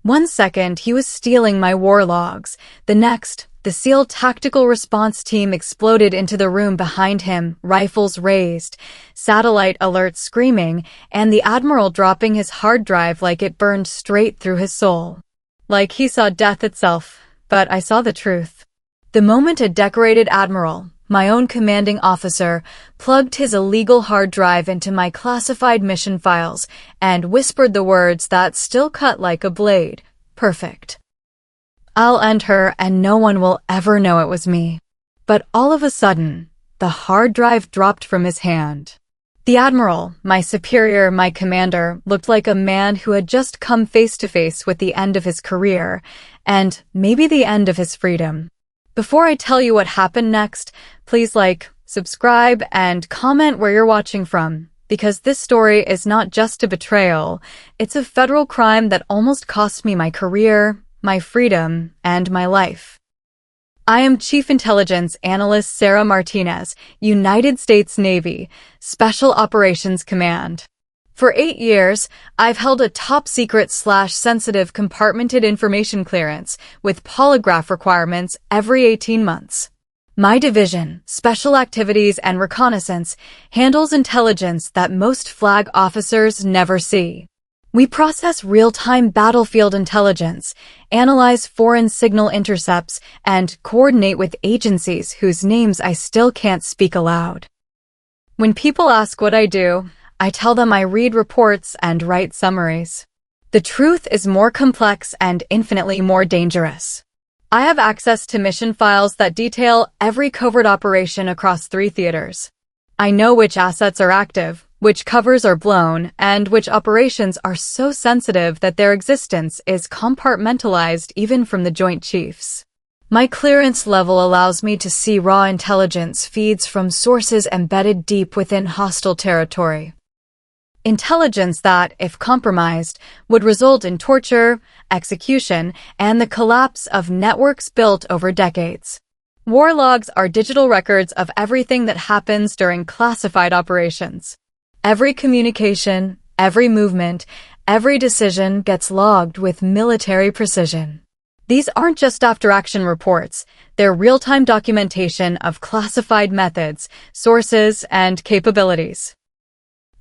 One second, he was stealing my war logs. The next, the SEAL Tactical Response Team exploded into the room behind him, rifles raised, satellite alerts screaming, and the Admiral dropping his hard drive like it burned straight through his soul. Like he saw death itself, but I saw the truth. The moment a decorated Admiral, my own commanding officer, plugged his illegal hard drive into my classified mission files and whispered the words that still cut like a blade, "Perfect. I'll end her and no one will ever know it was me." But all of a sudden, the hard drive dropped from his hand. The Admiral, my superior, my commander, looked like a man who had just come face to face with the end of his career and maybe the end of his freedom. Before I tell you what happened next, please like, subscribe, and comment where you're watching from, because this story is not just a betrayal, it's a federal crime that almost cost me my career, my freedom, and my life. I am Chief Intelligence Analyst Sarah Martinez, United States Navy, Special Operations Command. For 8 years, I've held a top-secret/sensitive compartmented information clearance with polygraph requirements every 18 months. My division, Special Activities and Reconnaissance, handles intelligence that most flag officers never see. We process real-time battlefield intelligence, analyze foreign signal intercepts, and coordinate with agencies whose names I still can't speak aloud. When people ask what I do, I tell them I read reports and write summaries. The truth is more complex and infinitely more dangerous. I have access to mission files that detail every covert operation across 3 theaters. I know which assets are active, which covers are blown, and which operations are so sensitive that their existence is compartmentalized even from the Joint Chiefs. My clearance level allows me to see raw intelligence feeds from sources embedded deep within hostile territory. Intelligence that, if compromised, would result in torture, execution, and the collapse of networks built over decades. War logs are digital records of everything that happens during classified operations. Every communication, every movement, every decision gets logged with military precision. These aren't just after-action reports, they're real-time documentation of classified methods, sources, and capabilities.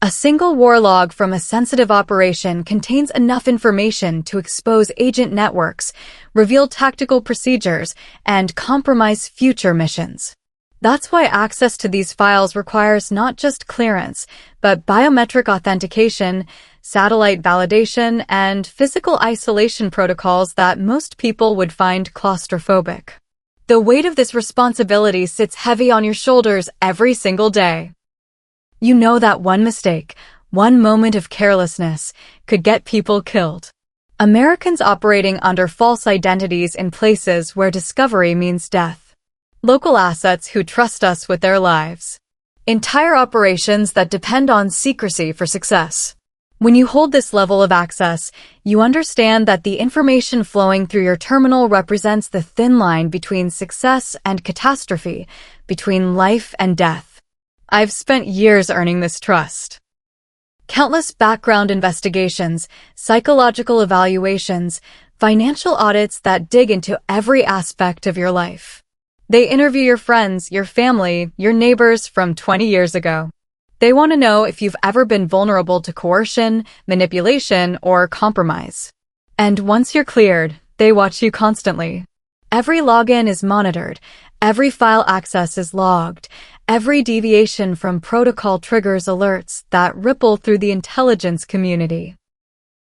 A single war log from a sensitive operation contains enough information to expose agent networks, reveal tactical procedures, and compromise future missions. That's why access to these files requires not just clearance, but biometric authentication, satellite validation, and physical isolation protocols that most people would find claustrophobic. The weight of this responsibility sits heavy on your shoulders every single day. You know that one mistake, one moment of carelessness, could get people killed. Americans operating under false identities in places where discovery means death. Local assets who trust us with their lives. Entire operations that depend on secrecy for success. When you hold this level of access, you understand that the information flowing through your terminal represents the thin line between success and catastrophe, between life and death. I've spent years earning this trust. Countless background investigations, psychological evaluations, financial audits that dig into every aspect of your life. They interview your friends, your family, your neighbors from 20 years ago. They want to know if you've ever been vulnerable to coercion, manipulation, or compromise. And once you're cleared, they watch you constantly. Every login is monitored, every file access is logged, every deviation from protocol triggers alerts that ripple through the intelligence community.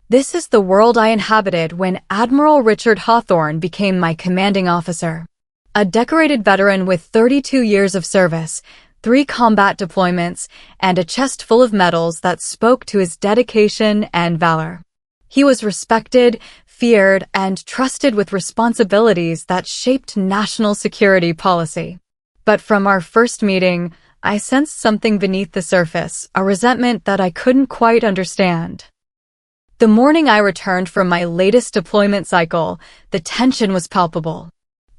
This is the world I inhabited when Admiral Richard Hawthorne became my commanding officer. A decorated veteran with 32 years of service, 3 combat deployments, and a chest full of medals that spoke to his dedication and valor. He was respected, feared, and trusted with responsibilities that shaped national security policy. But from our first meeting, I sensed something beneath the surface, a resentment that I couldn't quite understand. The morning I returned from my latest deployment cycle, the tension was palpable.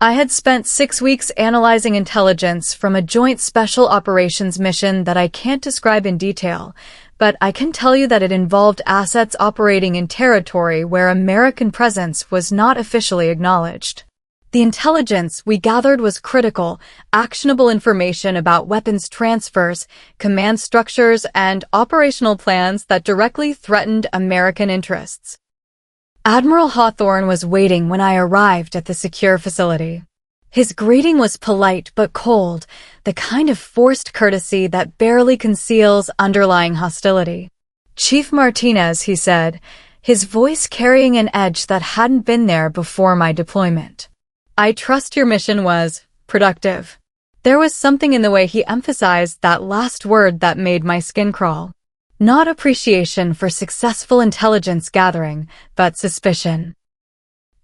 I had spent 6 weeks analyzing intelligence from a joint special operations mission that I can't describe in detail, but I can tell you that it involved assets operating in territory where American presence was not officially acknowledged. The intelligence we gathered was critical, actionable information about weapons transfers, command structures, and operational plans that directly threatened American interests. Admiral Hawthorne was waiting when I arrived at the secure facility. His greeting was polite but cold, the kind of forced courtesy that barely conceals underlying hostility. "Chief Martinez," he said, his voice carrying an edge that hadn't been there before my deployment. "I trust your mission was productive." There was something in the way he emphasized that last word that made my skin crawl. Not appreciation for successful intelligence gathering, but suspicion.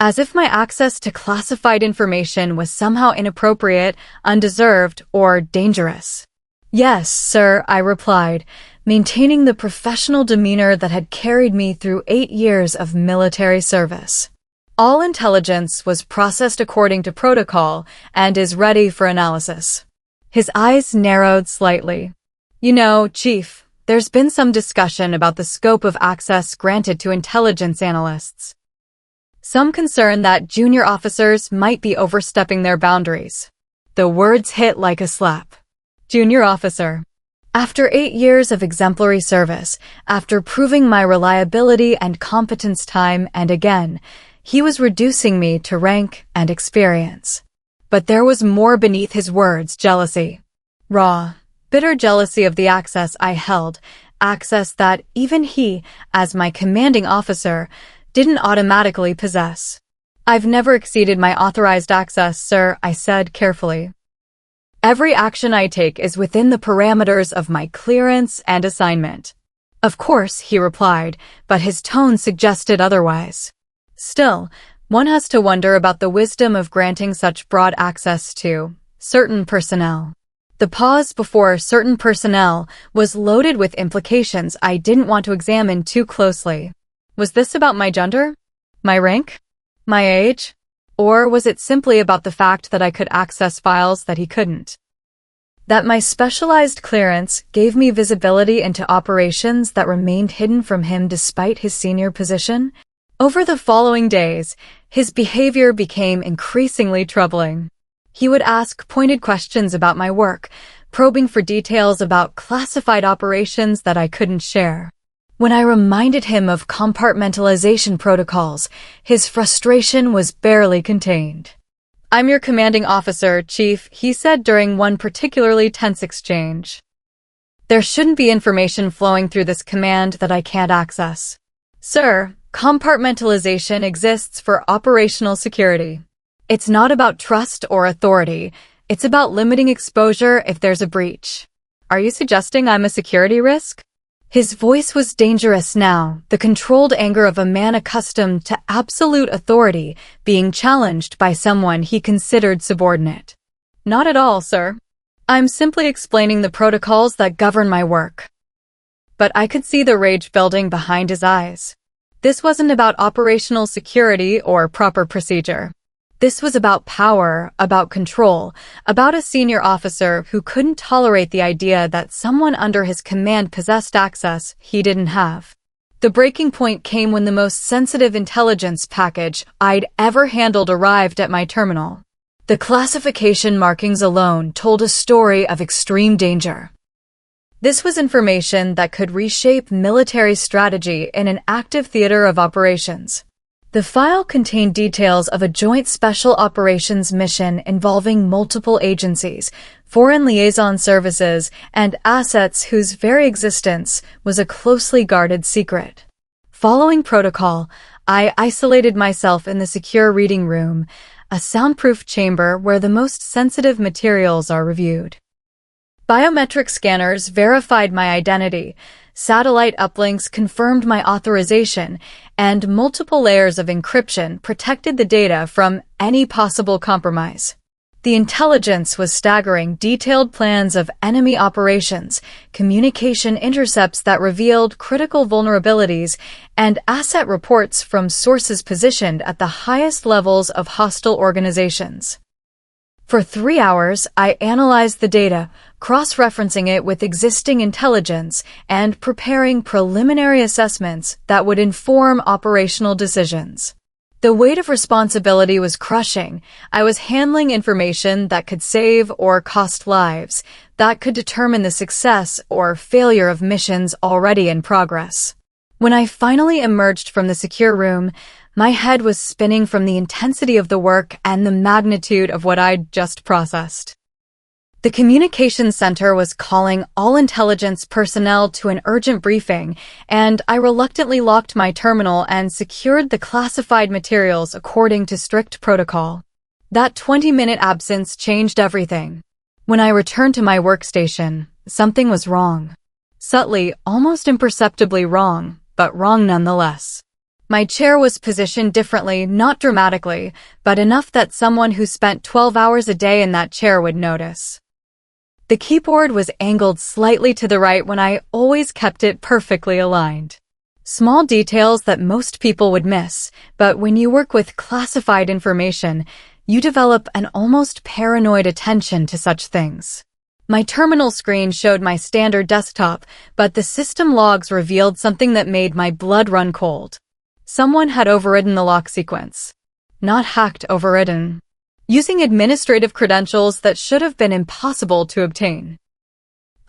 As if my access to classified information was somehow inappropriate, undeserved, or dangerous. "Yes, sir," I replied, maintaining the professional demeanor that had carried me through 8 years of military service. "All intelligence was processed according to protocol and is ready for analysis." His eyes narrowed slightly. "You know, Chief, there's been some discussion about the scope of access granted to intelligence analysts. Some concern that junior officers might be overstepping their boundaries." The words hit like a slap. Junior officer. After 8 years of exemplary service, after proving my reliability and competence time and again, he was reducing me to rank and experience. But there was more beneath his words: jealousy. Raw, bitter jealousy of the access I held, access that even he, as my commanding officer, didn't automatically possess. "I've never exceeded my authorized access, sir," I said carefully. "Every action I take is within the parameters of my clearance and assignment." "Of course," he replied, but his tone suggested otherwise. Still, one has to wonder about the wisdom of granting such broad access to certain personnel. The pause before certain personnel was loaded with implications I didn't want to examine too closely. Was this about my gender? My rank? My age? Or was it simply about the fact that I could access files that he couldn't? That my specialized clearance gave me visibility into operations that remained hidden from him despite his senior position? Over the following days, his behavior became increasingly troubling. He would ask pointed questions about my work, probing for details about classified operations that I couldn't share. When I reminded him of compartmentalization protocols, his frustration was barely contained. "I'm your commanding officer, Chief," he said during one particularly tense exchange. "There shouldn't be information flowing through this command that I can't access." "Sir, compartmentalization exists for operational security. It's not about trust or authority. It's about limiting exposure if there's a breach." "Are you suggesting I'm a security risk?" His voice was dangerous now, the controlled anger of a man accustomed to absolute authority being challenged by someone he considered subordinate. "Not at all, sir. I'm simply explaining the protocols that govern my work." But I could see the rage building behind his eyes. This wasn't about operational security or proper procedure. This was about power, about control, about a senior officer who couldn't tolerate the idea that someone under his command possessed access he didn't have. The breaking point came when the most sensitive intelligence package I'd ever handled arrived at my terminal. The classification markings alone told a story of extreme danger. This was information that could reshape military strategy in an active theater of operations. The file contained details of a joint special operations mission involving multiple agencies, foreign liaison services, and assets whose very existence was a closely guarded secret. Following protocol, I isolated myself in the secure reading room, a soundproof chamber where the most sensitive materials are reviewed. Biometric scanners verified my identity, satellite uplinks confirmed my authorization, and multiple layers of encryption protected the data from any possible compromise. The intelligence was staggering: detailed plans of enemy operations, communication intercepts that revealed critical vulnerabilities, and asset reports from sources positioned at the highest levels of hostile organizations. For 3 hours, I analyzed the data, cross-referencing it with existing intelligence and preparing preliminary assessments that would inform operational decisions. The weight of responsibility was crushing. I was handling information that could save or cost lives, that could determine the success or failure of missions already in progress. When I finally emerged from the secure room, my head was spinning from the intensity of the work and the magnitude of what I'd just processed. The communications center was calling all intelligence personnel to an urgent briefing, and I reluctantly locked my terminal and secured the classified materials according to strict protocol. That 20-minute absence changed everything. When I returned to my workstation, something was wrong. Subtly, almost imperceptibly wrong, but wrong nonetheless. My chair was positioned differently, not dramatically, but enough that someone who spent 12 hours a day in that chair would notice. The keyboard was angled slightly to the right when I always kept it perfectly aligned. Small details that most people would miss, but when you work with classified information, you develop an almost paranoid attention to such things. My terminal screen showed my standard desktop, but the system logs revealed something that made my blood run cold. Someone had overridden the lock sequence. Not hacked, overridden. Using administrative credentials that should have been impossible to obtain.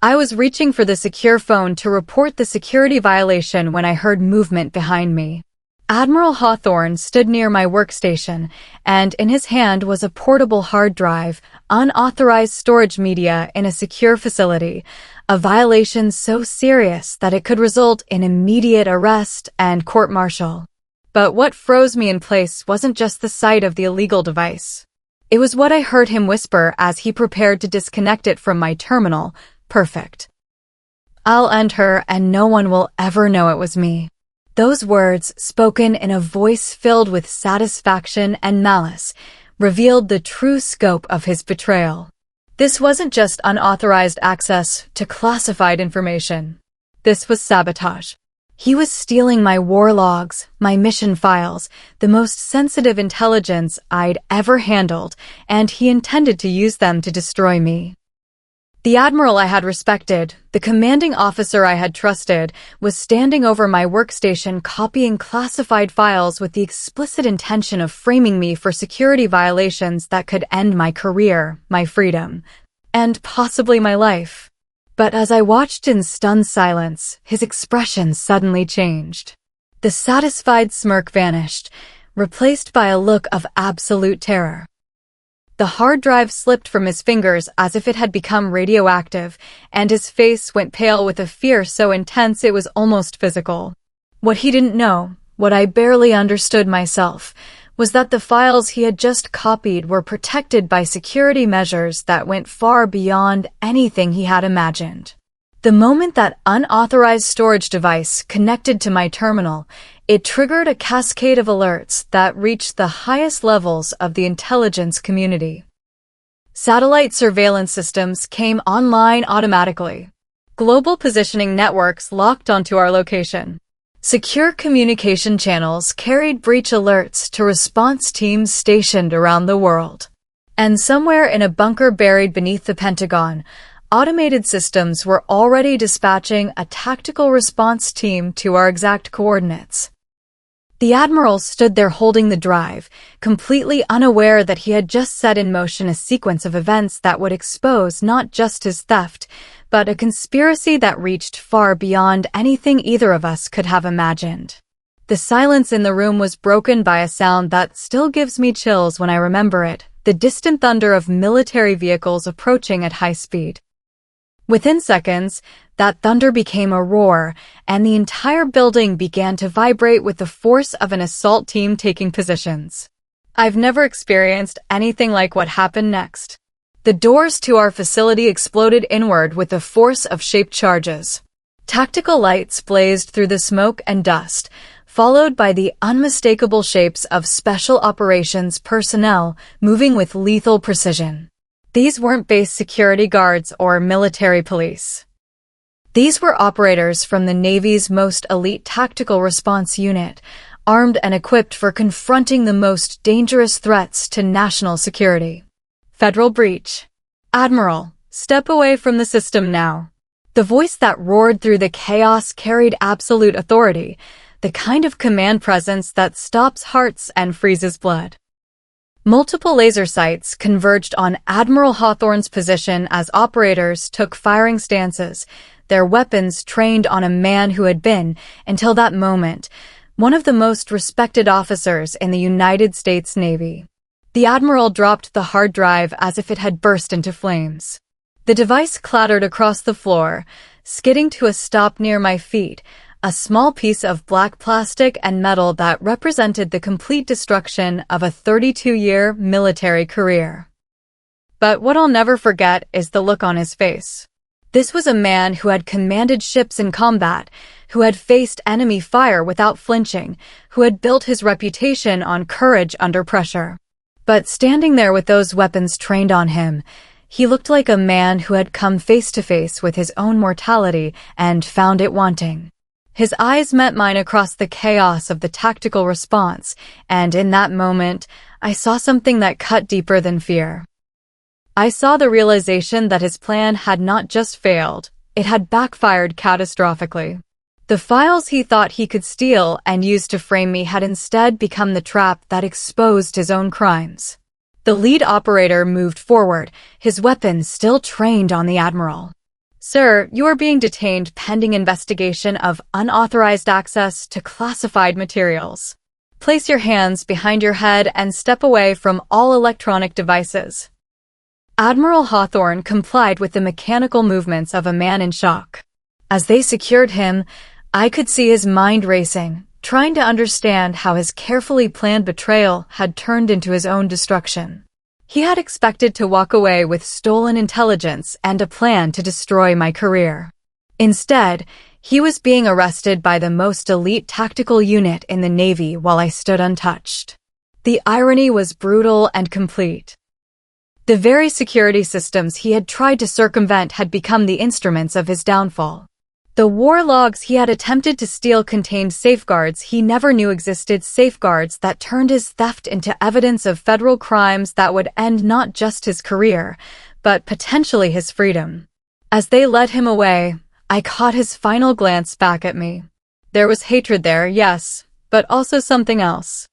I was reaching for the secure phone to report the security violation when I heard movement behind me. Admiral Hawthorne stood near my workstation, and in his hand was a portable hard drive, unauthorized storage media in a secure facility, a violation so serious that it could result in immediate arrest and court-martial. But what froze me in place wasn't just the sight of the illegal device. It was what I heard him whisper as he prepared to disconnect it from my terminal. Perfect. I'll end her and no one will ever know it was me. Those words, spoken in a voice filled with satisfaction and malice, revealed the true scope of his betrayal. This wasn't just unauthorized access to classified information. This was sabotage. He was stealing my war logs, my mission files, the most sensitive intelligence I'd ever handled, and he intended to use them to destroy me. The Admiral I had respected, the commanding officer I had trusted, was standing over my workstation copying classified files with the explicit intention of framing me for security violations that could end my career, my freedom, and possibly my life. But as I watched in stunned silence, his expression suddenly changed. The satisfied smirk vanished, replaced by a look of absolute terror. The hard drive slipped from his fingers as if it had become radioactive, and his face went pale with a fear so intense it was almost physical. What he didn't know, what I barely understood myself, was that the files he had just copied were protected by security measures that went far beyond anything he had imagined. The moment that unauthorized storage device connected to my terminal, it triggered a cascade of alerts that reached the highest levels of the intelligence community. Satellite surveillance systems came online automatically. Global positioning networks locked onto our location. Secure communication channels carried breach alerts to response teams stationed around the world. And somewhere in a bunker buried beneath the Pentagon, automated systems were already dispatching a tactical response team to our exact coordinates. The Admiral stood there holding the drive, completely unaware that he had just set in motion a sequence of events that would expose not just his theft, but a conspiracy that reached far beyond anything either of us could have imagined. The silence in the room was broken by a sound that still gives me chills when I remember it, the distant thunder of military vehicles approaching at high speed. Within seconds, that thunder became a roar, and the entire building began to vibrate with the force of an assault team taking positions. I've never experienced anything like what happened next. The doors to our facility exploded inward with the force of shaped charges. Tactical lights blazed through the smoke and dust, followed by the unmistakable shapes of special operations personnel moving with lethal precision. These weren't base security guards or military police. These were operators from the Navy's most elite tactical response unit, armed and equipped for confronting the most dangerous threats to national security. Federal breach. Admiral, step away from the system now. The voice that roared through the chaos carried absolute authority, the kind of command presence that stops hearts and freezes blood. Multiple laser sights converged on Admiral Hawthorne's position as operators took firing stances, their weapons trained on a man who had been, until that moment, one of the most respected officers in the United States Navy. The Admiral dropped the hard drive as if it had burst into flames. The device clattered across the floor, skidding to a stop near my feet, a small piece of black plastic and metal that represented the complete destruction of a 32-year military career. But what I'll never forget is the look on his face. This was a man who had commanded ships in combat, who had faced enemy fire without flinching, who had built his reputation on courage under pressure. But standing there with those weapons trained on him, he looked like a man who had come face to face with his own mortality and found it wanting. His eyes met mine across the chaos of the tactical response, and in that moment, I saw something that cut deeper than fear. I saw the realization that his plan had not just failed, it had backfired catastrophically. The files he thought he could steal and use to frame me had instead become the trap that exposed his own crimes. The lead operator moved forward, his weapon still trained on the Admiral. "Sir, you are being detained pending investigation of unauthorized access to classified materials. Place your hands behind your head and step away from all electronic devices." Admiral Hawthorne complied with the mechanical movements of a man in shock. As they secured him, I could see his mind racing, trying to understand how his carefully planned betrayal had turned into his own destruction. He had expected to walk away with stolen intelligence and a plan to destroy my career. Instead, he was being arrested by the most elite tactical unit in the Navy while I stood untouched. The irony was brutal and complete. The very security systems he had tried to circumvent had become the instruments of his downfall. The war logs he had attempted to steal contained safeguards he never knew existed, safeguards that turned his theft into evidence of federal crimes that would end not just his career, but potentially his freedom. As they led him away, I caught his final glance back at me. There was hatred there, yes, but also something else.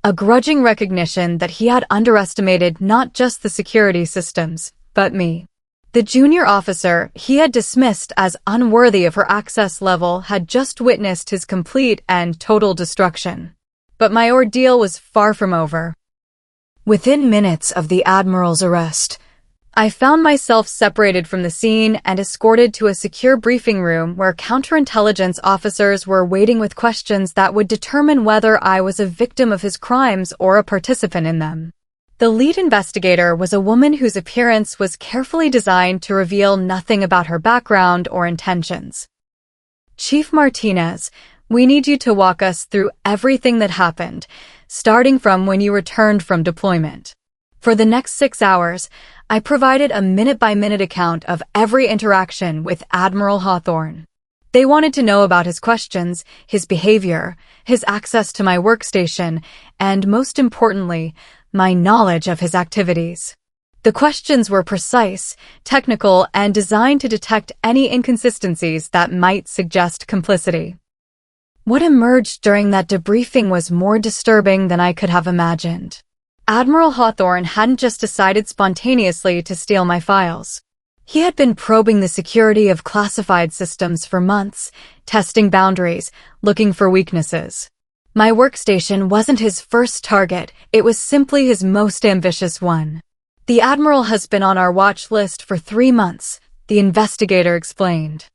A grudging recognition that he had underestimated not just the security systems, but me. The junior officer he had dismissed as unworthy of her access level had just witnessed his complete and total destruction. But my ordeal was far from over. Within minutes of the Admiral's arrest, I found myself separated from the scene and escorted to a secure briefing room where counterintelligence officers were waiting with questions that would determine whether I was a victim of his crimes or a participant in them. The lead investigator was a woman whose appearance was carefully designed to reveal nothing about her background or intentions. "Chief Martinez, we need you to walk us through everything that happened, starting from when you returned from deployment." For the next 6 hours, I provided a minute-by-minute account of every interaction with Admiral Hawthorne. They wanted to know about his questions, his behavior, his access to my workstation, and most importantly, my knowledge of his activities. The questions were precise, technical, and designed to detect any inconsistencies that might suggest complicity. What emerged during that debriefing was more disturbing than I could have imagined. Admiral Hawthorne hadn't just decided spontaneously to steal my files. He had been probing the security of classified systems for months, testing boundaries, looking for weaknesses. My workstation wasn't his first target, it was simply his most ambitious one. "The Admiral has been on our watch list for 3 months, the investigator explained.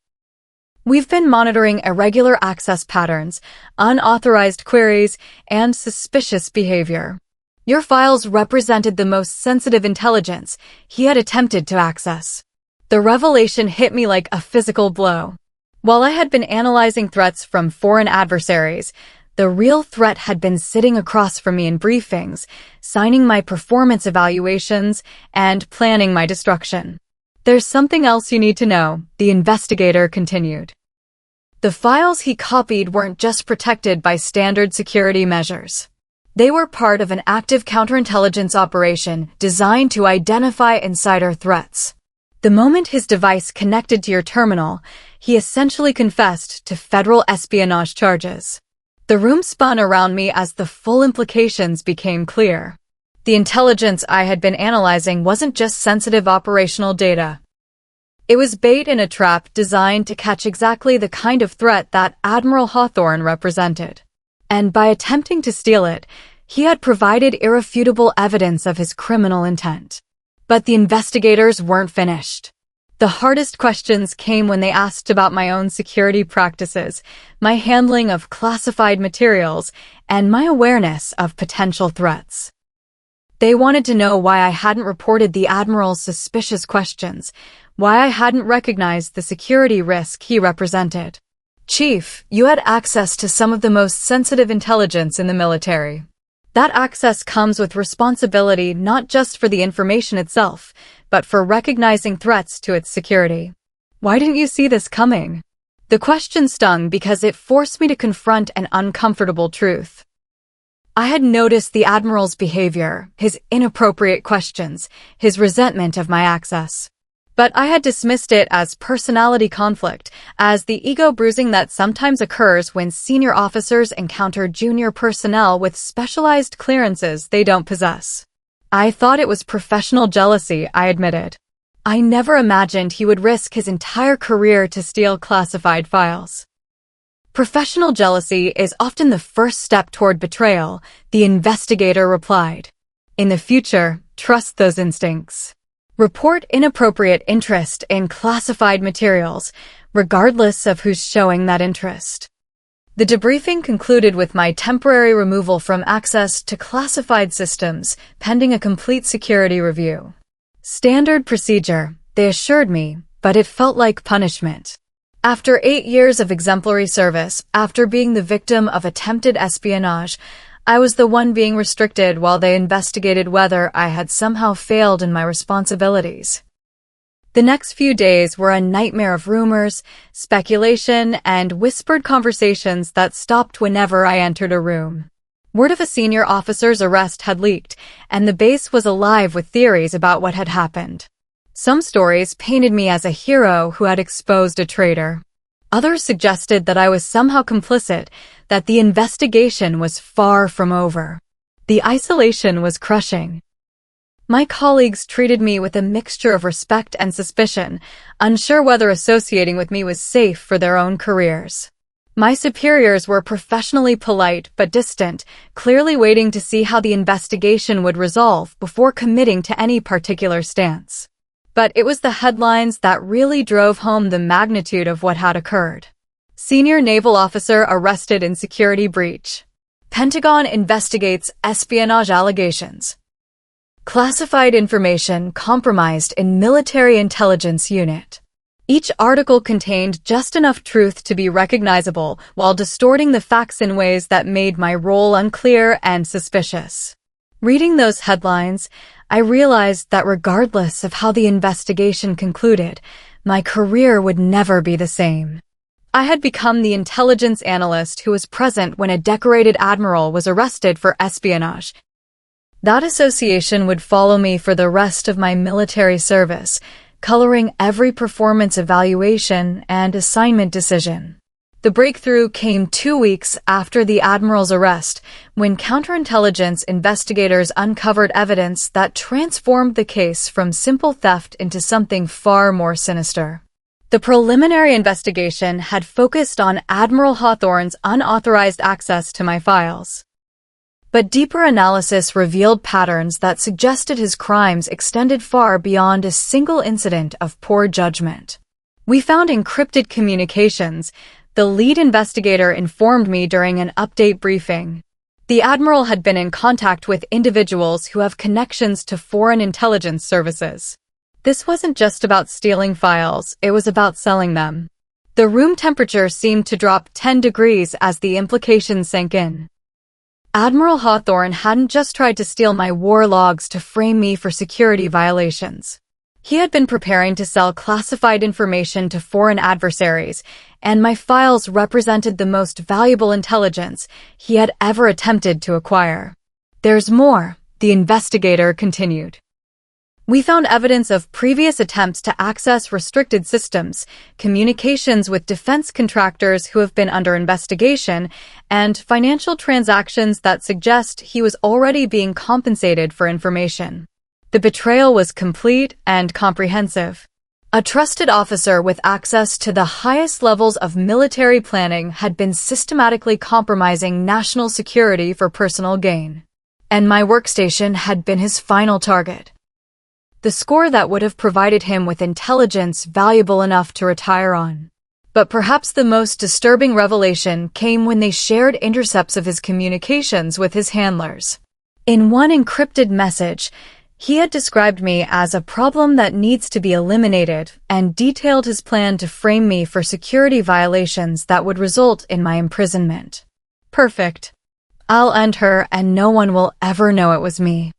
"We've been monitoring irregular access patterns, unauthorized queries, and suspicious behavior. Your files represented the most sensitive intelligence he had attempted to access." The revelation hit me like a physical blow. While I had been analyzing threats from foreign adversaries, the real threat had been sitting across from me in briefings, signing my performance evaluations, and planning my destruction. "There's something else you need to know," the investigator continued. "The files he copied weren't just protected by standard security measures. They were part of an active counterintelligence operation designed to identify insider threats. The moment his device connected to your terminal, he essentially confessed to federal espionage charges. The room spun around me as the full implications became clear. The intelligence I had been analyzing wasn't just sensitive operational data. It was bait in a trap designed to catch exactly the kind of threat that Admiral Hawthorne represented. And by attempting to steal it, he had provided irrefutable evidence of his criminal intent. But the investigators weren't finished. The hardest questions came when they asked about my own security practices, my handling of classified materials, and my awareness of potential threats. They wanted to know why I hadn't reported the Admiral's suspicious questions, why I hadn't recognized the security risk he represented. "Chief, you had access to some of the most sensitive intelligence in the military. That access comes with responsibility not just for the information itself, but for recognizing threats to its security. Why didn't you see this coming?" The question stung because it forced me to confront an uncomfortable truth. I had noticed the Admiral's behavior, his inappropriate questions, his resentment of my access. But I had dismissed it as personality conflict, as the ego bruising that sometimes occurs when senior officers encounter junior personnel with specialized clearances they don't possess. I thought it was professional jealousy, I admitted. I never imagined he would risk his entire career to steal classified files. "Professional jealousy is often the first step toward betrayal," the investigator replied. "In the future, trust those instincts. Report inappropriate interest in classified materials, regardless of who's showing that interest." The debriefing concluded with my temporary removal from access to classified systems, pending a complete security review. Standard procedure, they assured me, but it felt like punishment. After 8 years of exemplary service, after being the victim of attempted espionage, I was the one being restricted while they investigated whether I had somehow failed in my responsibilities. The next few days were a nightmare of rumors, speculation, and whispered conversations that stopped whenever I entered a room. Word of a senior officer's arrest had leaked, and the base was alive with theories about what had happened. Some stories painted me as a hero who had exposed a traitor. Others suggested that I was somehow complicit, that the investigation was far from over. The isolation was crushing. My colleagues treated me with a mixture of respect and suspicion, unsure whether associating with me was safe for their own careers. My superiors were professionally polite but distant, clearly waiting to see how the investigation would resolve before committing to any particular stance. But it was the headlines that really drove home the magnitude of what had occurred. Senior naval officer arrested in security breach. Pentagon investigates espionage allegations. Classified information compromised in military intelligence unit. Each article contained just enough truth to be recognizable while distorting the facts in ways that made my role unclear and suspicious. Reading those headlines, I realized that regardless of how the investigation concluded, my career would never be the same. I had become the intelligence analyst who was present when a decorated admiral was arrested for espionage. That association would follow me for the rest of my military service, coloring every performance evaluation and assignment decision. The breakthrough came 2 weeks after the Admiral's arrest, when counterintelligence investigators uncovered evidence that transformed the case from simple theft into something far more sinister. The preliminary investigation had focused on Admiral Hawthorne's unauthorized access to my files. But deeper analysis revealed patterns that suggested his crimes extended far beyond a single incident of poor judgment. We found encrypted communications, the lead investigator informed me during an update briefing. The Admiral had been in contact with individuals who have connections to foreign intelligence services. This wasn't just about stealing files, it was about selling them. The room temperature seemed to drop 10 degrees as the implications sank in. Admiral Hawthorne hadn't just tried to steal my war logs to frame me for security violations. He had been preparing to sell classified information to foreign adversaries, and my files represented the most valuable intelligence he had ever attempted to acquire. There's more, the investigator continued. We found evidence of previous attempts to access restricted systems, communications with defense contractors who have been under investigation, and financial transactions that suggest he was already being compensated for information. The betrayal was complete and comprehensive. A trusted officer with access to the highest levels of military planning had been systematically compromising national security for personal gain. And my workstation had been his final target. The score that would have provided him with intelligence valuable enough to retire on. But perhaps the most disturbing revelation came when they shared intercepts of his communications with his handlers. In one encrypted message, he had described me as a problem that needs to be eliminated and detailed his plan to frame me for security violations that would result in my imprisonment. Perfect. I'll end her and no one will ever know it was me.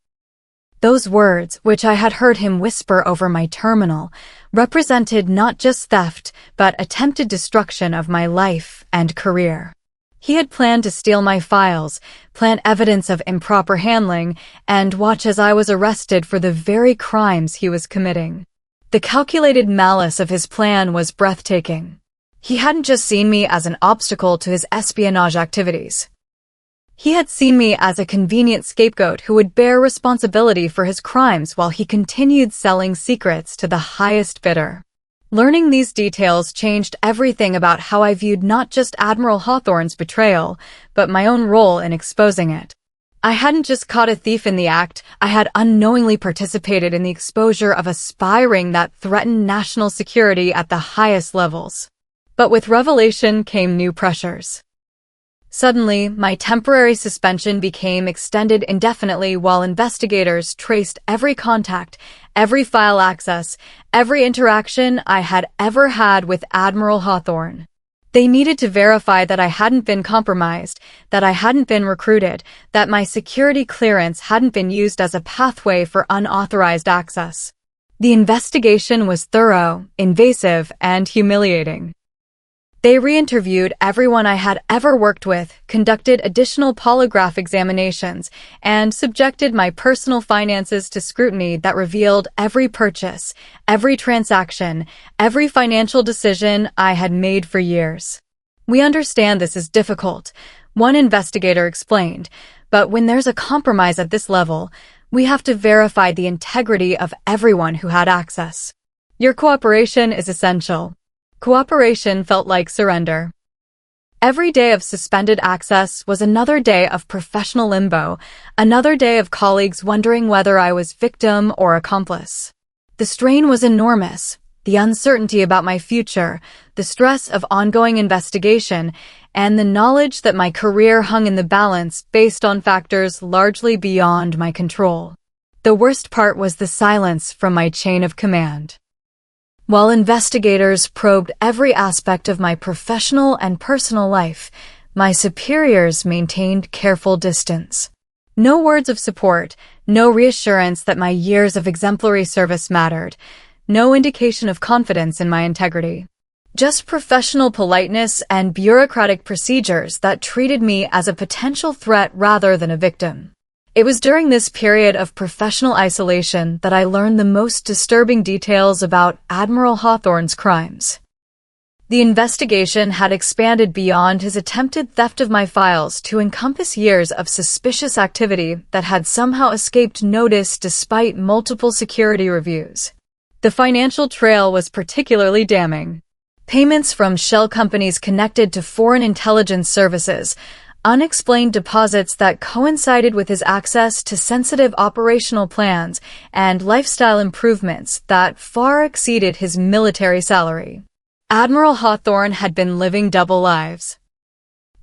Those words, which I had heard him whisper over my terminal, represented not just theft, but attempted destruction of my life and career. He had planned to steal my files, plant evidence of improper handling, and watch as I was arrested for the very crimes he was committing. The calculated malice of his plan was breathtaking. He hadn't just seen me as an obstacle to his espionage activities. He had seen me as a convenient scapegoat who would bear responsibility for his crimes while he continued selling secrets to the highest bidder. Learning these details changed everything about how I viewed not just Admiral Hawthorne's betrayal, but my own role in exposing it. I hadn't just caught a thief in the act, I had unknowingly participated in the exposure of a spy ring that threatened national security at the highest levels. But with revelation came new pressures. Suddenly, my temporary suspension became extended indefinitely while investigators traced every contact, every file access, every interaction I had ever had with Admiral Hawthorne. They needed to verify that I hadn't been compromised, that I hadn't been recruited, that my security clearance hadn't been used as a pathway for unauthorized access. The investigation was thorough, invasive, and humiliating. They re-interviewed everyone I had ever worked with, conducted additional polygraph examinations, and subjected my personal finances to scrutiny that revealed every purchase, every transaction, every financial decision I had made for years. We understand this is difficult, one investigator explained, but when there's a compromise at this level, we have to verify the integrity of everyone who had access. Your cooperation is essential. Cooperation felt like surrender. Every day of suspended access was another day of professional limbo, another day of colleagues wondering whether I was victim or accomplice. The strain was enormous, the uncertainty about my future, the stress of ongoing investigation, and the knowledge that my career hung in the balance based on factors largely beyond my control. The worst part was the silence from my chain of command. While investigators probed every aspect of my professional and personal life, my superiors maintained careful distance. No words of support, no reassurance that my years of exemplary service mattered, no indication of confidence in my integrity. Just professional politeness and bureaucratic procedures that treated me as a potential threat rather than a victim. It was during this period of professional isolation that I learned the most disturbing details about Admiral Hawthorne's crimes. The investigation had expanded beyond his attempted theft of my files to encompass years of suspicious activity that had somehow escaped notice despite multiple security reviews. The financial trail was particularly damning. Payments from shell companies connected to foreign intelligence services, unexplained deposits that coincided with his access to sensitive operational plans, and lifestyle improvements that far exceeded his military salary. Admiral Hawthorne had been living double lives.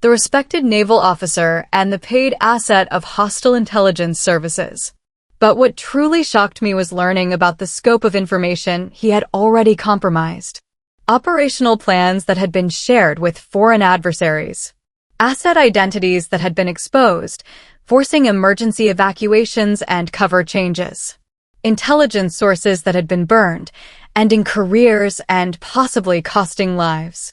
The respected naval officer and the paid asset of hostile intelligence services. But what truly shocked me was learning about the scope of information he had already compromised. Operational plans that had been shared with foreign adversaries. Asset identities that had been exposed, forcing emergency evacuations and cover changes. Intelligence sources that had been burned, ending careers and possibly costing lives.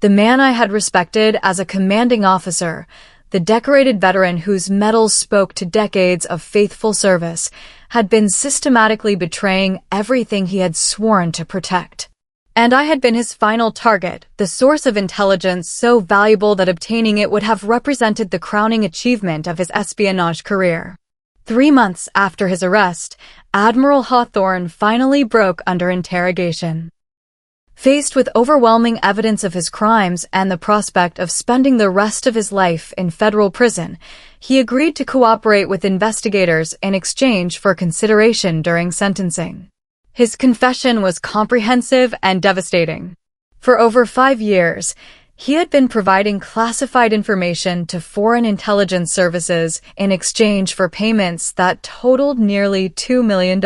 The man I had respected as a commanding officer, the decorated veteran whose medals spoke to decades of faithful service, had been systematically betraying everything he had sworn to protect. And I had been his final target, the source of intelligence so valuable that obtaining it would have represented the crowning achievement of his espionage career. 3 months after his arrest, Admiral Hawthorne finally broke under interrogation. Faced with overwhelming evidence of his crimes and the prospect of spending the rest of his life in federal prison, he agreed to cooperate with investigators in exchange for consideration during sentencing. His confession was comprehensive and devastating. For over 5 years, he had been providing classified information to foreign intelligence services in exchange for payments that totaled nearly $2 million.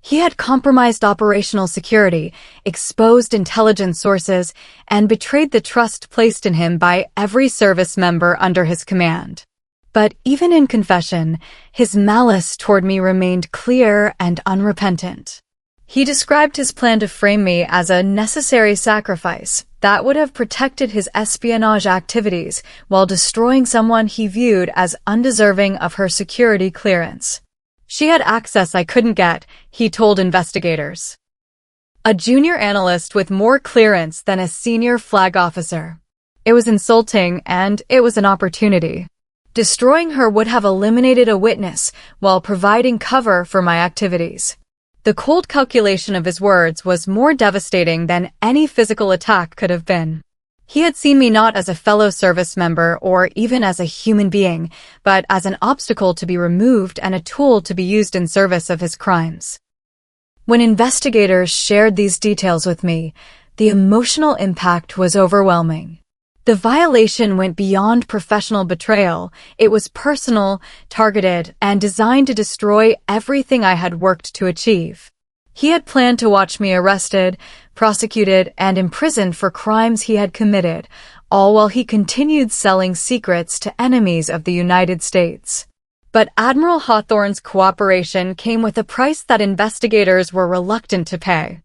He had compromised operational security, exposed intelligence sources, and betrayed the trust placed in him by every service member under his command. But even in confession, his malice toward me remained clear and unrepentant. He described his plan to frame me as a necessary sacrifice that would have protected his espionage activities while destroying someone he viewed as undeserving of her security clearance. She had access I couldn't get, he told investigators. A junior analyst with more clearance than a senior flag officer. It was insulting, and it was an opportunity. Destroying her would have eliminated a witness while providing cover for my activities. The cold calculation of his words was more devastating than any physical attack could have been. He had seen me not as a fellow service member or even as a human being, but as an obstacle to be removed and a tool to be used in service of his crimes. When investigators shared these details with me, the emotional impact was overwhelming. The violation went beyond professional betrayal. It was personal, targeted, and designed to destroy everything I had worked to achieve. He had planned to watch me arrested, prosecuted, and imprisoned for crimes he had committed, all while he continued selling secrets to enemies of the United States. But Admiral Hawthorne's cooperation came with a price that investigators were reluctant to pay.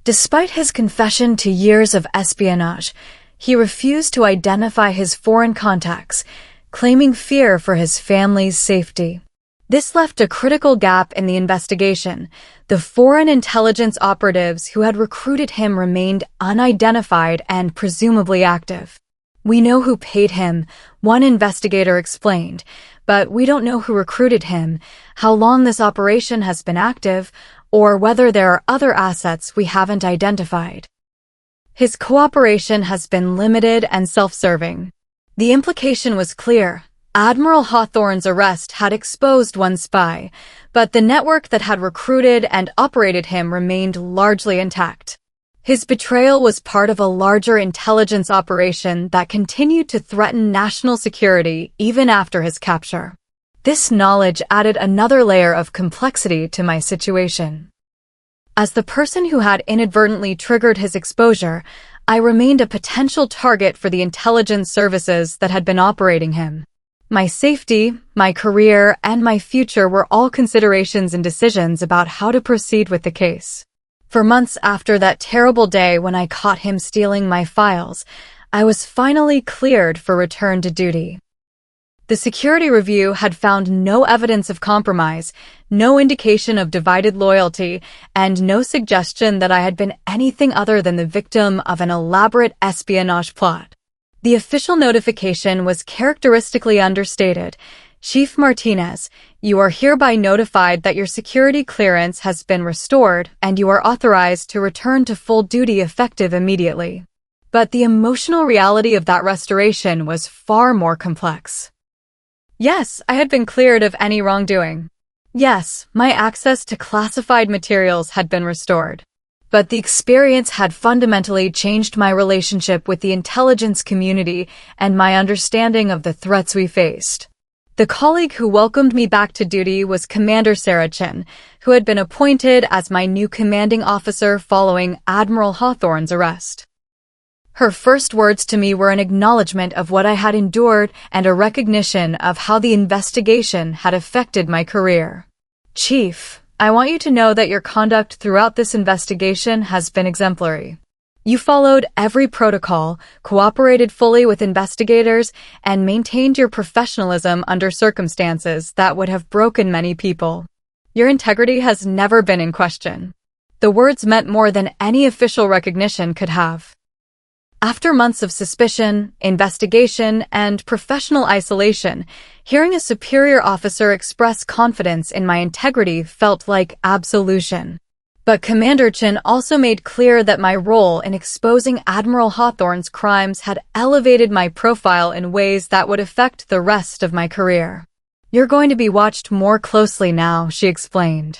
Despite his confession to years of espionage, he refused to identify his foreign contacts, claiming fear for his family's safety. This left a critical gap in the investigation. The foreign intelligence operatives who had recruited him remained unidentified and presumably active. "We know who paid him," one investigator explained, "but we don't know who recruited him, how long this operation has been active, or whether there are other assets we haven't identified." His cooperation has been limited and self-serving. The implication was clear. Admiral Hawthorne's arrest had exposed one spy, but the network that had recruited and operated him remained largely intact. His betrayal was part of a larger intelligence operation that continued to threaten national security even after his capture. This knowledge added another layer of complexity to my situation. As the person who had inadvertently triggered his exposure, I remained a potential target for the intelligence services that had been operating him. My safety, my career, and my future were all considerations and decisions about how to proceed with the case. For months after that terrible day when I caught him stealing my files, I was finally cleared for return to duty. The security review had found no evidence of compromise, no indication of divided loyalty, and no suggestion that I had been anything other than the victim of an elaborate espionage plot. The official notification was characteristically understated. "Chief Martinez, you are hereby notified that your security clearance has been restored and you are authorized to return to full duty effective immediately." But the emotional reality of that restoration was far more complex. Yes, I had been cleared of any wrongdoing. Yes, my access to classified materials had been restored. But the experience had fundamentally changed my relationship with the intelligence community and my understanding of the threats we faced. The colleague who welcomed me back to duty was Commander Sarachin, who had been appointed as my new commanding officer following Admiral Hawthorne's arrest. Her first words to me were an acknowledgement of what I had endured and a recognition of how the investigation had affected my career. "Chief, I want you to know that your conduct throughout this investigation has been exemplary. You followed every protocol, cooperated fully with investigators, and maintained your professionalism under circumstances that would have broken many people. Your integrity has never been in question. The words meant more than any official recognition could have. After months of suspicion, investigation, and professional isolation, hearing a superior officer express confidence in my integrity felt like absolution. But Commander Chin also made clear that my role in exposing Admiral Hawthorne's crimes had elevated my profile in ways that would affect the rest of my career. "You're going to be watched more closely now," she explained.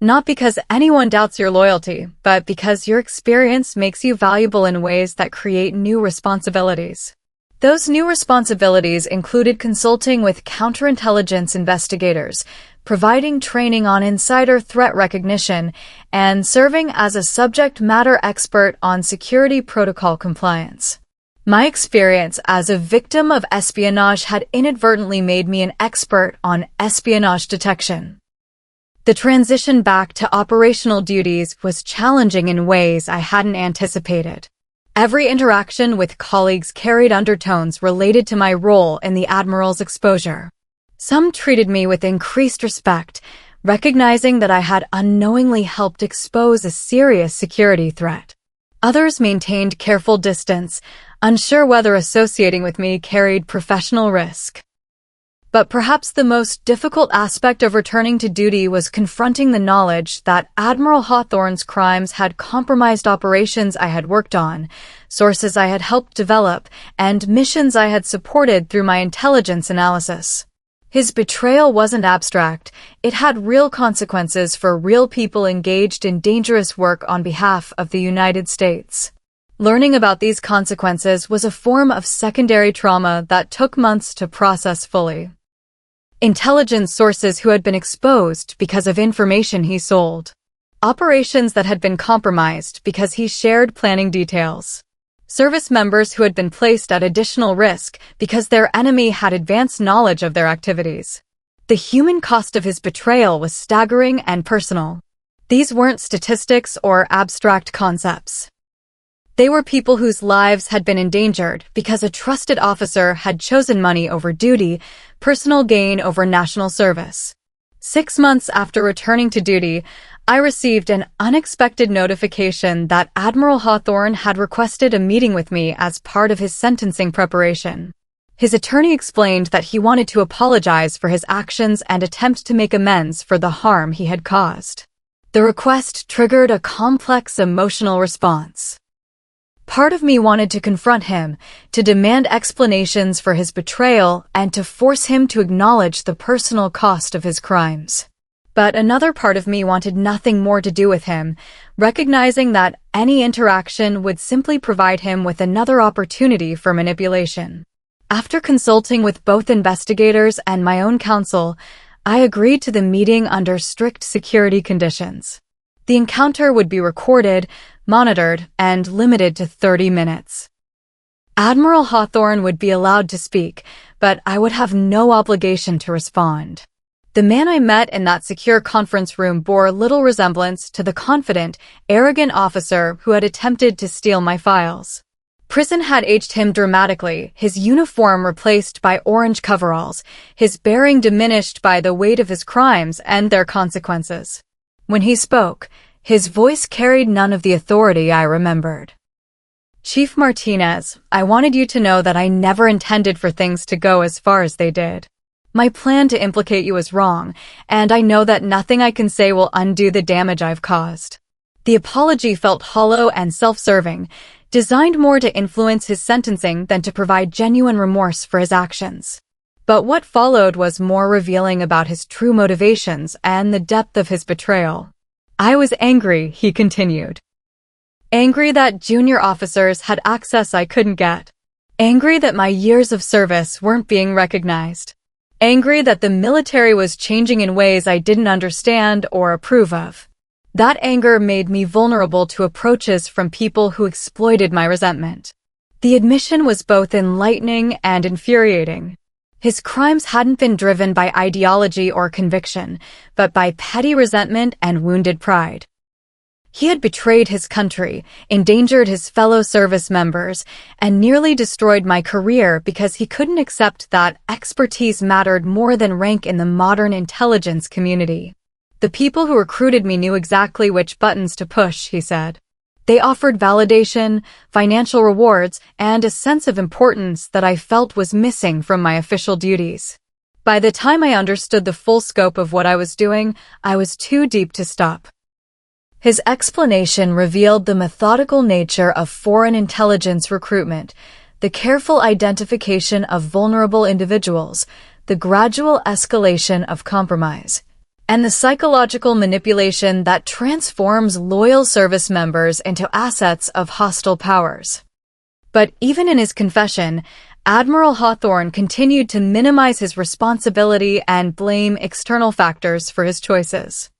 "Not because anyone doubts your loyalty, but because your experience makes you valuable in ways that create new responsibilities." Those new responsibilities included consulting with counterintelligence investigators, providing training on insider threat recognition, and serving as a subject matter expert on security protocol compliance. My experience as a victim of espionage had inadvertently made me an expert on espionage detection. The transition back to operational duties was challenging in ways I hadn't anticipated. Every interaction with colleagues carried undertones related to my role in the Admiral's exposure. Some treated me with increased respect, recognizing that I had unknowingly helped expose a serious security threat. Others maintained careful distance, unsure whether associating with me carried professional risk. But perhaps the most difficult aspect of returning to duty was confronting the knowledge that Admiral Hawthorne's crimes had compromised operations I had worked on, sources I had helped develop, and missions I had supported through my intelligence analysis. His betrayal wasn't abstract. It had real consequences for real people engaged in dangerous work on behalf of the United States. Learning about these consequences was a form of secondary trauma that took months to process fully. Intelligence sources who had been exposed because of information he sold. Operations that had been compromised because he shared planning details. Service members who had been placed at additional risk because their enemy had advanced knowledge of their activities. The human cost of his betrayal was staggering and personal. These weren't statistics or abstract concepts. They were people whose lives had been endangered because a trusted officer had chosen money over duty, personal gain over national service. 6 months after returning to duty, I received an unexpected notification that Admiral Hawthorne had requested a meeting with me as part of his sentencing preparation. His attorney explained that he wanted to apologize for his actions and attempt to make amends for the harm he had caused. The request triggered a complex emotional response. Part of me wanted to confront him, to demand explanations for his betrayal, and to force him to acknowledge the personal cost of his crimes. But another part of me wanted nothing more to do with him, recognizing that any interaction would simply provide him with another opportunity for manipulation. After consulting with both investigators and my own counsel, I agreed to the meeting under strict security conditions. The encounter would be recorded, monitored, and limited to 30 minutes. Admiral Hawthorne would be allowed to speak, but I would have no obligation to respond. The man I met in that secure conference room bore little resemblance to the confident, arrogant officer who had attempted to steal my files. Prison had aged him dramatically, his uniform replaced by orange coveralls, his bearing diminished by the weight of his crimes and their consequences. When he spoke, his voice carried none of the authority I remembered. "Chief Martinez, I wanted you to know that I never intended for things to go as far as they did. My plan to implicate you was wrong, and I know that nothing I can say will undo the damage I've caused." The apology felt hollow and self-serving, designed more to influence his sentencing than to provide genuine remorse for his actions. But what followed was more revealing about his true motivations and the depth of his betrayal. "I was angry," he continued. "Angry that junior officers had access I couldn't get. Angry that my years of service weren't being recognized. Angry that the military was changing in ways I didn't understand or approve of. That anger made me vulnerable to approaches from people who exploited my resentment." The admission was both enlightening and infuriating. His crimes hadn't been driven by ideology or conviction, but by petty resentment and wounded pride. He had betrayed his country, endangered his fellow service members, and nearly destroyed my career because he couldn't accept that expertise mattered more than rank in the modern intelligence community. The people who recruited me knew exactly which buttons to push, he said. They offered validation, financial rewards, and a sense of importance that I felt was missing from my official duties. By the time I understood the full scope of what I was doing, I was too deep to stop. His explanation revealed the methodical nature of foreign intelligence recruitment, the careful identification of vulnerable individuals, the gradual escalation of compromise, and the psychological manipulation that transforms loyal service members into assets of hostile powers. But even in his confession, Admiral Hawthorne continued to minimize his responsibility and blame external factors for his choices.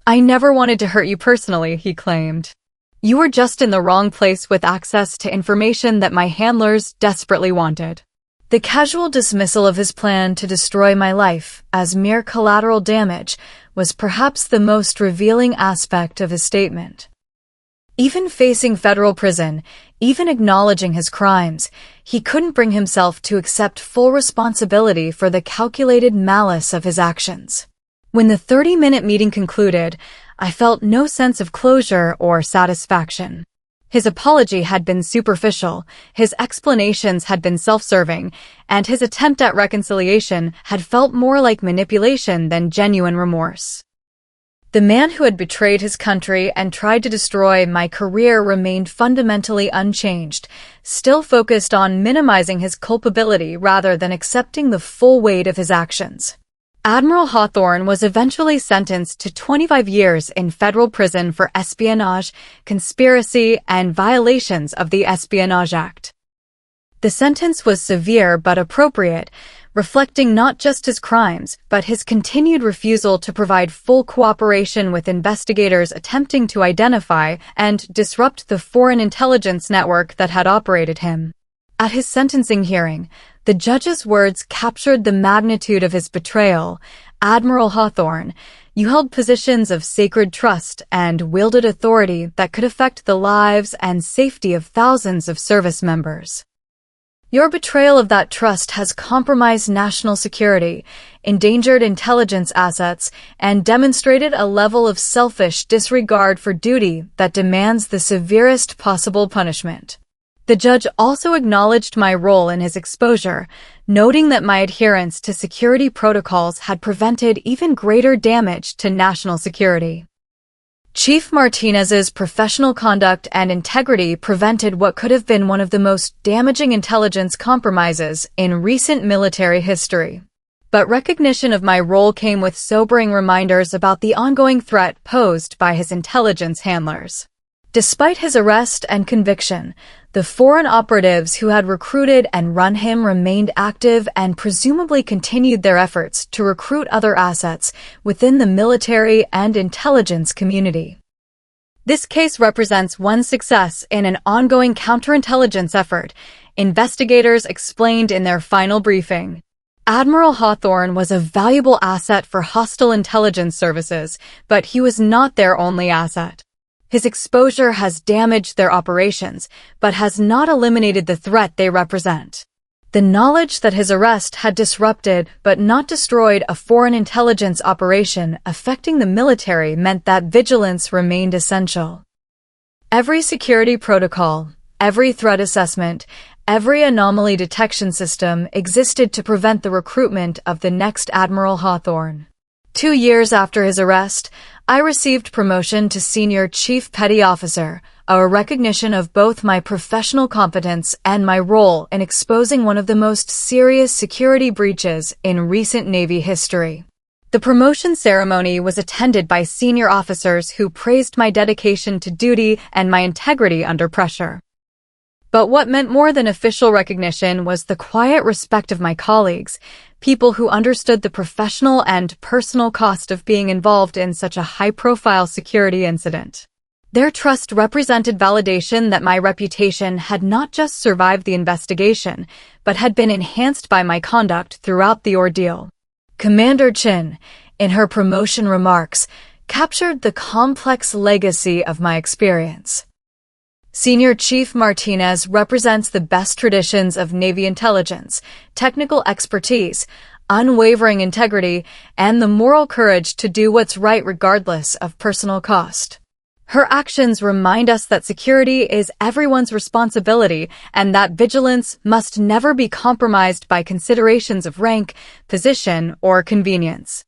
"I never wanted to hurt you personally," he claimed. "You were just in the wrong place with access to information that my handlers desperately wanted." The casual dismissal of his plan to destroy my life as mere collateral damage was perhaps the most revealing aspect of his statement. Even facing federal prison, even acknowledging his crimes, he couldn't bring himself to accept full responsibility for the calculated malice of his actions. When the 30-minute meeting concluded, I felt no sense of closure or satisfaction. His apology had been superficial, his explanations had been self-serving, and his attempt at reconciliation had felt more like manipulation than genuine remorse. The man who had betrayed his country and tried to destroy my career remained fundamentally unchanged, still focused on minimizing his culpability rather than accepting the full weight of his actions. Admiral Hawthorne was eventually sentenced to 25 years in federal prison for espionage, conspiracy, and violations of the Espionage Act. The sentence was severe but appropriate, reflecting not just his crimes, but his continued refusal to provide full cooperation with investigators attempting to identify and disrupt the foreign intelligence network that had operated him. At his sentencing hearing, the judge's words captured the magnitude of his betrayal. "Admiral Hawthorne, you held positions of sacred trust and wielded authority that could affect the lives and safety of thousands of service members. Your betrayal of that trust has compromised national security, endangered intelligence assets, and demonstrated a level of selfish disregard for duty that demands the severest possible punishment." The judge also acknowledged my role in his exposure, noting that my adherence to security protocols had prevented even greater damage to national security. Chief Martinez's professional conduct and integrity prevented what could have been one of the most damaging intelligence compromises in recent military history. But recognition of my role came with sobering reminders about the ongoing threat posed by his intelligence handlers. Despite his arrest and conviction, the foreign operatives who had recruited and run him remained active and presumably continued their efforts to recruit other assets within the military and intelligence community. This case represents one success in an ongoing counterintelligence effort, investigators explained in their final briefing. Admiral Hawthorne was a valuable asset for hostile intelligence services, but he was not their only asset. His exposure has damaged their operations, but has not eliminated the threat they represent. The knowledge that his arrest had disrupted but not destroyed a foreign intelligence operation affecting the military meant that vigilance remained essential. Every security protocol, every threat assessment, every anomaly detection system existed to prevent the recruitment of the next Admiral Hawthorne. 2 years after his arrest, I received promotion to Senior Chief Petty Officer, a recognition of both my professional competence and my role in exposing one of the most serious security breaches in recent Navy history. The promotion ceremony was attended by senior officers who praised my dedication to duty and my integrity under pressure. But what meant more than official recognition was the quiet respect of my colleagues, people who understood the professional and personal cost of being involved in such a high-profile security incident. Their trust represented validation that my reputation had not just survived the investigation, but had been enhanced by my conduct throughout the ordeal. Commander Chin, in her promotion remarks, captured the complex legacy of my experience. Senior Chief Martinez represents the best traditions of Navy intelligence, technical expertise, unwavering integrity, and the moral courage to do what's right regardless of personal cost. Her actions remind us that security is everyone's responsibility and that vigilance must never be compromised by considerations of rank, position, or convenience.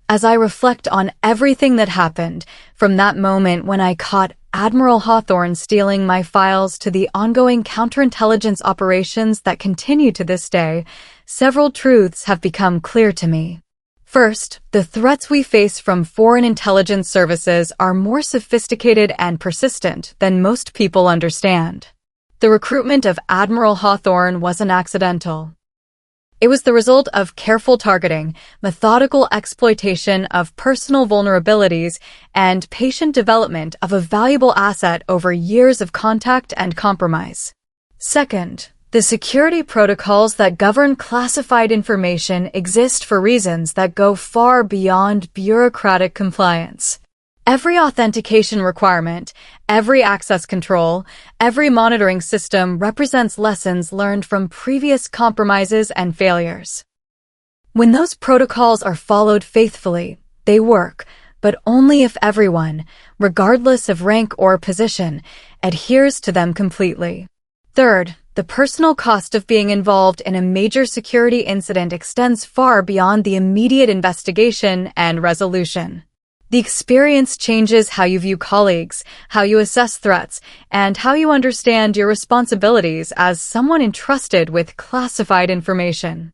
As I reflect on everything that happened, from that moment when I caught Admiral Hawthorne stealing my files to the ongoing counterintelligence operations that continue to this day, several truths have become clear to me. First, the threats we face from foreign intelligence services are more sophisticated and persistent than most people understand. The recruitment of Admiral Hawthorne wasn't accidental. It was the result of careful targeting, methodical exploitation of personal vulnerabilities, and patient development of a valuable asset over years of contact and compromise. Second, the security protocols that govern classified information exist for reasons that go far beyond bureaucratic compliance. Every authentication requirement, every access control, every monitoring system represents lessons learned from previous compromises and failures. When those protocols are followed faithfully, they work, but only if everyone, regardless of rank or position, adheres to them completely. Third, the personal cost of being involved in a major security incident extends far beyond the immediate investigation and resolution. The experience changes how you view colleagues, how you assess threats, and how you understand your responsibilities as someone entrusted with classified information.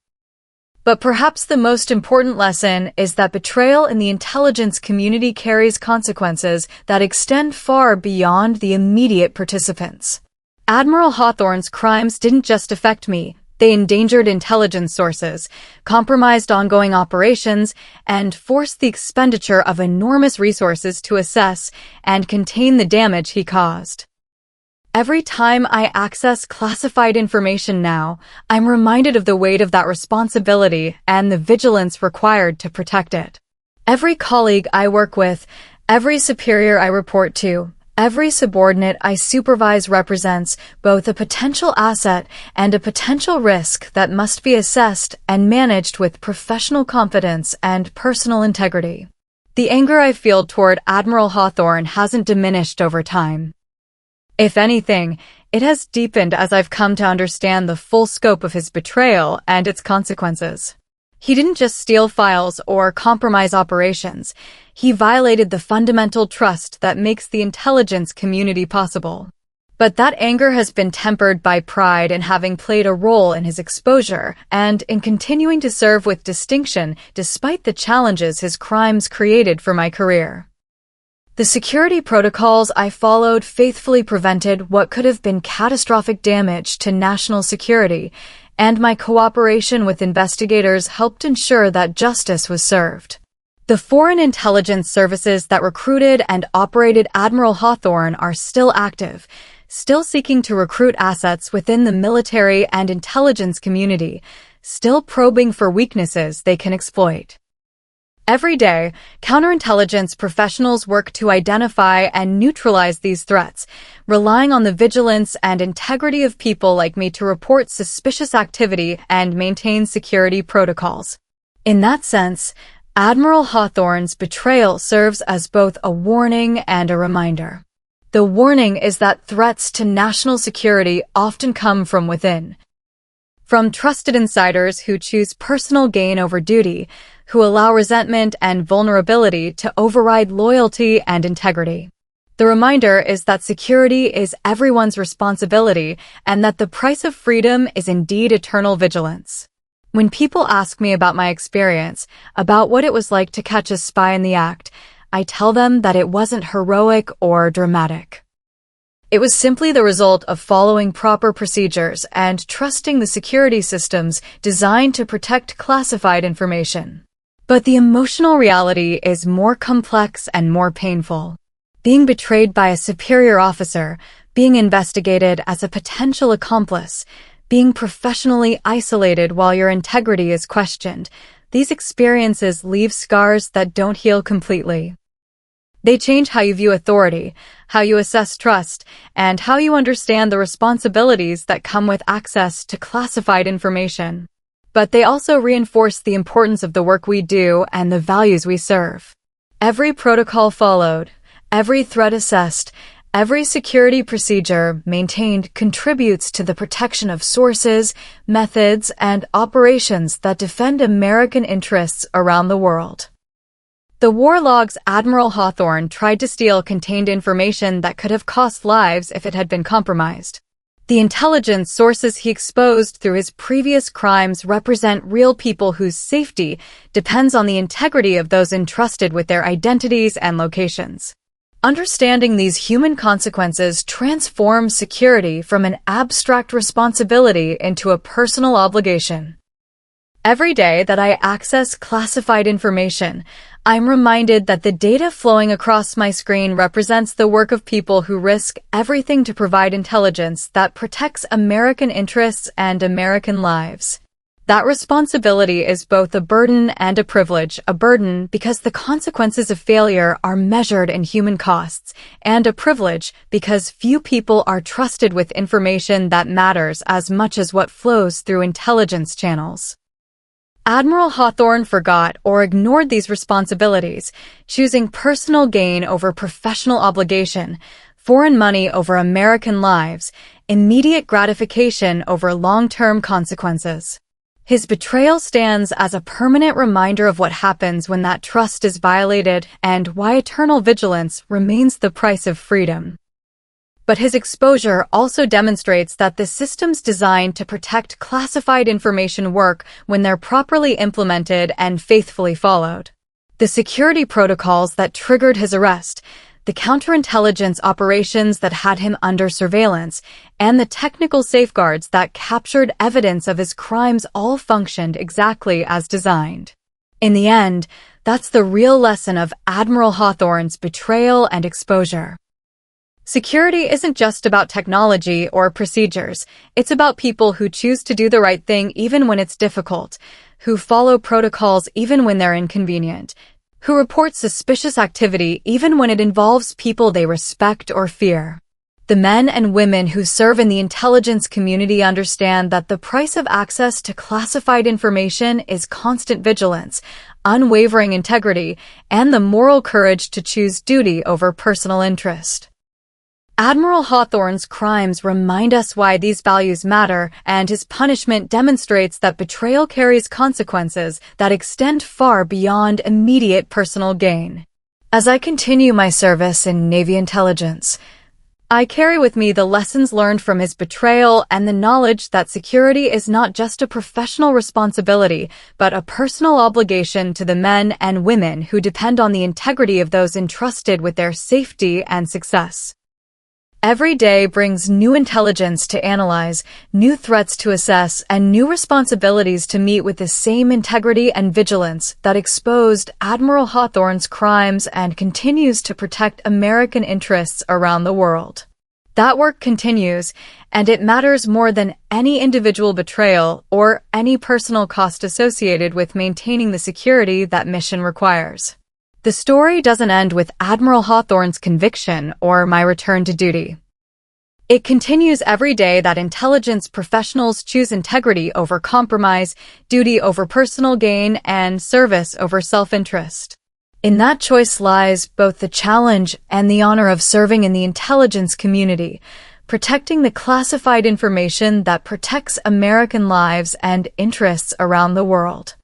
But perhaps the most important lesson is that betrayal in the intelligence community carries consequences that extend far beyond the immediate participants. Admiral Hawthorne's crimes didn't just affect me. They endangered intelligence sources, compromised ongoing operations, and forced the expenditure of enormous resources to assess and contain the damage he caused. Every time I access classified information now, I'm reminded of the weight of that responsibility and the vigilance required to protect it. Every colleague I work with, every superior I report to, every subordinate I supervise represents both a potential asset and a potential risk that must be assessed and managed with professional confidence and personal integrity. The anger I feel toward Admiral Hawthorne hasn't diminished over time. If anything, it has deepened as I've come to understand the full scope of his betrayal and its consequences. He didn't just steal files or compromise operations. He violated the fundamental trust that makes the intelligence community possible. But that anger has been tempered by pride in having played a role in his exposure and in continuing to serve with distinction despite the challenges his crimes created for my career. The security protocols I followed faithfully prevented what could have been catastrophic damage to national security, and my cooperation with investigators helped ensure that justice was served. The foreign intelligence services that recruited and operated Admiral Hawthorne are still active, still seeking to recruit assets within the military and intelligence community, still probing for weaknesses they can exploit. Every day, counterintelligence professionals work to identify and neutralize these threats, relying on the vigilance and integrity of people like me to report suspicious activity and maintain security protocols. In that sense, Admiral Hawthorne's betrayal serves as both a warning and a reminder. The warning is that threats to national security often come from within. From trusted insiders who choose personal gain over duty, who allow resentment and vulnerability to override loyalty and integrity. The reminder is that security is everyone's responsibility and that the price of freedom is indeed eternal vigilance. When people ask me about my experience, about what it was like to catch a spy in the act, I tell them that it wasn't heroic or dramatic. It was simply the result of following proper procedures and trusting the security systems designed to protect classified information. But the emotional reality is more complex and more painful. Being betrayed by a superior officer, being investigated as a potential accomplice, being professionally isolated while your integrity is questioned, these experiences leave scars that don't heal completely. They change how you view authority, how you assess trust, and how you understand the responsibilities that come with access to classified information. But they also reinforce the importance of the work we do and the values we serve. Every protocol followed, every threat assessed, every security procedure maintained contributes to the protection of sources, methods, and operations that defend American interests around the world. The war logs Admiral Hawthorne tried to steal contained information that could have cost lives if it had been compromised. The intelligence sources he exposed through his previous crimes represent real people whose safety depends on the integrity of those entrusted with their identities and locations. Understanding these human consequences transforms security from an abstract responsibility into a personal obligation. Every day that I access classified information, I'm reminded that the data flowing across my screen represents the work of people who risk everything to provide intelligence that protects American interests and American lives. That responsibility is both a burden and a privilege. A burden because the consequences of failure are measured in human costs, and a privilege because few people are trusted with information that matters as much as what flows through intelligence channels. Admiral Hawthorne forgot or ignored these responsibilities, choosing personal gain over professional obligation, foreign money over American lives, immediate gratification over long-term consequences. His betrayal stands as a permanent reminder of what happens when that trust is violated and why eternal vigilance remains the price of freedom. But his exposure also demonstrates that the systems designed to protect classified information work when they're properly implemented and faithfully followed. The security protocols that triggered his arrest, the counterintelligence operations that had him under surveillance, and the technical safeguards that captured evidence of his crimes all functioned exactly as designed. In the end, that's the real lesson of Admiral Hawthorne's betrayal and exposure. Security isn't just about technology or procedures. It's about people who choose to do the right thing even when it's difficult, who follow protocols even when they're inconvenient, who report suspicious activity even when it involves people they respect or fear. The men and women who serve in the intelligence community understand that the price of access to classified information is constant vigilance, unwavering integrity, and the moral courage to choose duty over personal interest. Admiral Hawthorne's crimes remind us why these values matter, and his punishment demonstrates that betrayal carries consequences that extend far beyond immediate personal gain. As I continue my service in Navy intelligence, I carry with me the lessons learned from his betrayal and the knowledge that security is not just a professional responsibility, but a personal obligation to the men and women who depend on the integrity of those entrusted with their safety and success. Every day brings new intelligence to analyze, new threats to assess, and new responsibilities to meet with the same integrity and vigilance that exposed Admiral Hawthorne's crimes and continues to protect American interests around the world. That work continues, and it matters more than any individual betrayal or any personal cost associated with maintaining the security that mission requires. The story doesn't end with Admiral Hawthorne's conviction or my return to duty. It continues every day that intelligence professionals choose integrity over compromise, duty over personal gain, and service over self-interest. In that choice lies both the challenge and the honor of serving in the intelligence community, protecting the classified information that protects American lives and interests around the world.